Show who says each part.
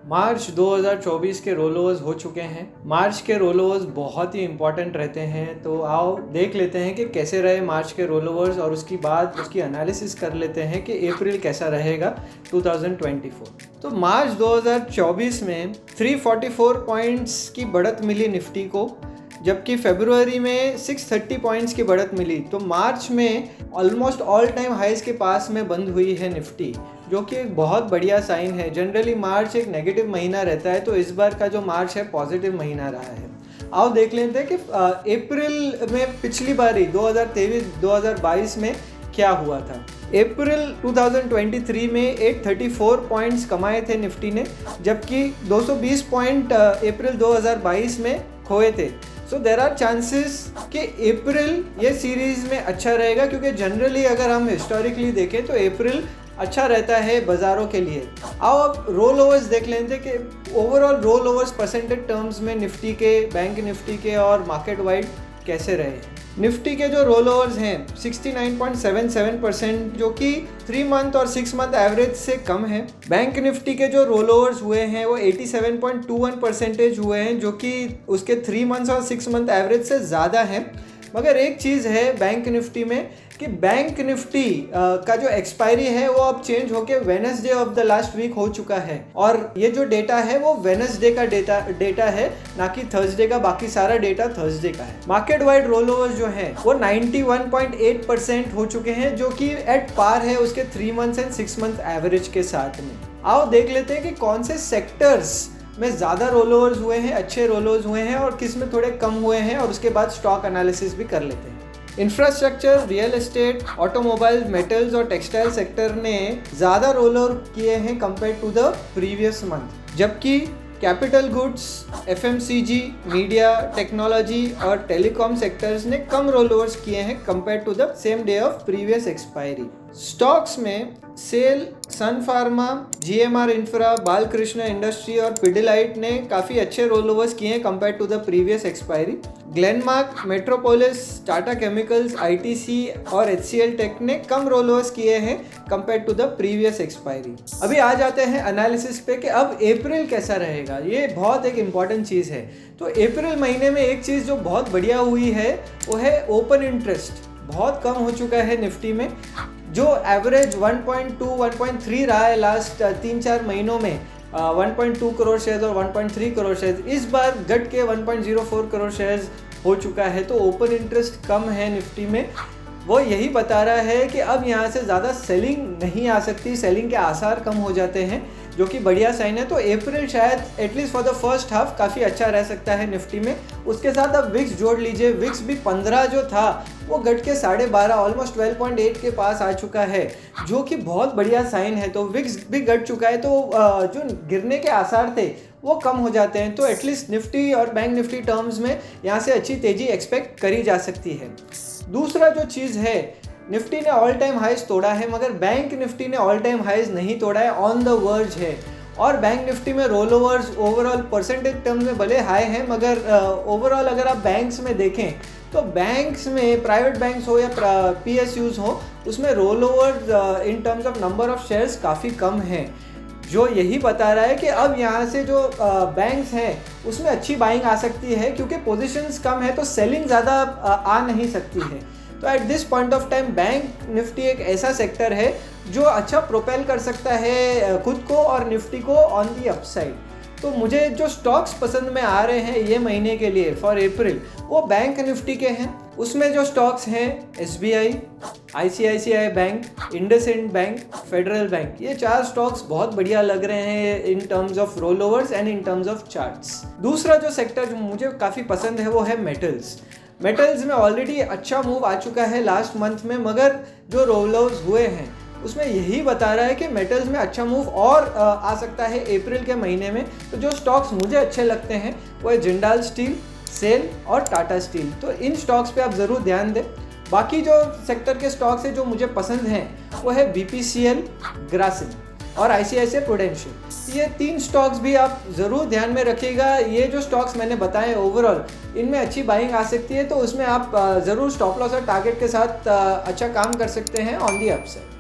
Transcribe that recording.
Speaker 1: मार्च 2024 के role overs हो चुके हैं। मार्च के रोल ओवर्स बहुत ही इंपॉर्टेंट रहते हैं, तो आओ देख लेते हैं कि कैसे रहे मार्च के रोल ओवर्स और उसके बाद उसकी एनालिसिस कर लेते हैं कि अप्रैल कैसा रहेगा 2024। तो मार्च 2024 में 344 पॉइंट्स की बढ़त मिली निफ्टी को, जबकि फरवरी में 630 पॉइंट्स की बढ़त मिली। तो मार्च में ऑलमोस्ट ऑल टाइम हाइज के पास में बंद हुई है निफ्टी, जो कि एक बहुत बढ़िया साइन है। जनरली मार्च एक नेगेटिव महीना रहता है, तो इस बार का जो मार्च है पॉजिटिव महीना रहा है। आओ देख लेते हैं कि अप्रैल में पिछली बारी 2023-2022 में क्या हुआ था। अप्रैल 2023 में 834 पॉइंट्स कमाए थे निफ्टी ने, जबकि 220 पॉइंट अप्रैल 2022 में खोए थे। सो देर आर चांसेस कि अप्रैल ये सीरीज में अच्छा रहेगा, क्योंकि जनरली अगर हम हिस्टोरिकली देखें तो अप्रैल अच्छा रहता है बाज़ारों के लिए। आओ अब रोल ओवर्स देख लेते हैं कि overall roll overs percentage terms में निफ्टी के, बैंक निफ्टी के और मार्केट वाइड कैसे रहे। निफ्टी के जो रोल ओवर्स हैं 69.77%, जो कि 3 मंथ और 6 मंथ एवरेज से कम है। बैंक निफ्टी के जो रोल ओवर्स हुए हैं वो 87.21% हुए हैं, जो कि उसके 3 मंथ्स और 6 मंथ एवरेज से ज़्यादा है। मगर एक चीज़ है बैंक निफ्टी में कि बैंक निफ्टी का जो एक्सपायरी है वो अब चेंज होके Wednesday of the last week हो चुका है, और ये जो डेटा है वो वेडनेसडे का डेटा है, ना कि थर्सडे का। बाकी सारा डेटा थर्सडे का है। मार्केट वाइड रोल ओवर्स जो है वो 91.8% हो चुके हैं, जो कि एट पार है उसके 3 मंथ्स एंड 6 मंथ एवरेज के साथ में। आओ देख लेते हैं कि कौन से सेक्टर्स में ज़्यादा रोल ओवर्स हुए हैं, अच्छे रोल ओवर्स हुए हैं, और किस में थोड़े कम हुए हैं, और उसके बाद स्टॉक एनालिसिस भी कर लेते हैं। Infrastructure, real estate, automobile, metals और टेक्सटाइल सेक्टर ने ज़्यादा रोल ओवर किए हैं compare to the previous month, जबकि capital goods, FMCG, media, technology और टेलीकॉम सेक्टर्स ने कम रोल ओवर्स किए हैं compare to the same day of previous expiry. Stocks में SAIL, Sun Pharma, GMR infra, Balkrishna industry और पिडिलाइट ने काफ़ी अच्छे रोल ओवर्स किए हैं compare to the previous expiry. Glenmark, metropolis, Tata chemicals, ITC और एचसीएल टेक ने कम रोल ओवर्स किए हैं compare to the previous expiry. अभी आ जाते हैं एनालिसिस पे कि अब अप्रैल कैसा रहेगा। ये बहुत एक इम्पॉर्टेंट चीज़ है। तो अप्रैल महीने में एक चीज़ जो बहुत बढ़िया हुई है वो है ओपन इंटरेस्ट बहुत कम हो चुका है निफ्टी में। जो एवरेज 1.2, 1.3 रहा है लास्ट 3-4 महीनों में, 1.2 करोड़ शेयर्स और 1.3 करोड़ शेयर्स, इस बार घट के 1.04 करोड़ शेयर्स हो चुका है। तो ओपन इंटरेस्ट कम है निफ्टी में। वो यही बता रहा है कि अब यहाँ से ज़्यादा सेलिंग नहीं आ सकती, सेलिंग के आसार कम हो जाते हैं, जो कि बढ़िया साइन है। तो अप्रैल शायद at least for the first half काफ़ी अच्छा रह सकता है निफ्टी में। उसके साथ अब विक्स जोड़ लीजिए। विक्स भी 15 जो था वो घट के 12.5 ऑलमोस्ट 12.8 के पास आ चुका है, जो कि बहुत बढ़िया साइन है। तो विक्स भी घट चुका है, तो जो गिरने के आसार थे वो कम हो जाते हैं। तो एटलीस्ट निफ्टी और बैंक निफ्टी टर्म्स में यहाँ से अच्छी तेज़ी एक्सपेक्ट करी जा सकती है। दूसरा जो चीज़ है, निफ्टी ने ऑल टाइम हाइज तोड़ा है, मगर बैंक निफ्टी ने ऑल टाइम हाइज नहीं तोड़ा है, ऑन द वर्ज है। और बैंक निफ्टी में roll overs overall percentage terms में भले हाई है, मगर ओवरऑल अगर आप बैंक्स में देखें तो बैंक्स में, प्राइवेट बैंक्स हो या पीएसयूज हो, उसमें roll over in terms of number of shares काफ़ी कम है, जो यही बता रहा है कि अब यहाँ से जो बैंक्स हैं उसमें अच्छी बाइंग आ सकती है, क्योंकि पोजीशंस कम है तो सेलिंग ज़्यादा आ नहीं सकती है। तो at this point of time bank Nifty एक ऐसा सेक्टर है जो अच्छा प्रोपेल कर सकता है खुद को और निफ्टी को ऑन दी अपसाइड। तो मुझे जो स्टॉक्स पसंद में आ रहे हैं ये महीने के लिए फॉर अप्रैल, वो बैंक निफ्टी के हैं। उसमें जो स्टॉक्स हैं SBI, ICICI bank, IndusInd bank, federal bank, ये 4 स्टॉक्स बहुत बढ़िया लग रहे हैं in terms of roll overs and in terms of charts. दूसरा जो सेक्टर जो मुझे काफ़ी पसंद है वो है मेटल्स। मेटल्स में ऑलरेडी अच्छा मूव आ चुका है लास्ट मंथ में, मगर जो रोल ओवर्स हुए हैं उसमें यही बता रहा है कि मेटल्स में अच्छा मूव और आ सकता है अप्रैल के महीने में। तो जो स्टॉक्स मुझे अच्छे लगते हैं वो है जिंदाल स्टील, सेल और टाटा स्टील। तो इन स्टॉक्स पे आप ज़रूर ध्यान दें। बाकी जो सेक्टर के स्टॉक्स हैं जो मुझे पसंद हैं वो है बीपीसीएल, ग्रासिम और आईसीआईसीआई प्रूडेंशियल। ये 3 स्टॉक्स भी आप ज़रूर ध्यान में रखिएगा। ये जो स्टॉक्स मैंने बताए ओवरऑल, इनमें अच्छी बाइंग आ सकती है, तो उसमें आप ज़रूर स्टॉप लॉस और टारगेट के साथ अच्छा काम कर सकते हैं ऑन दी अपसाइड।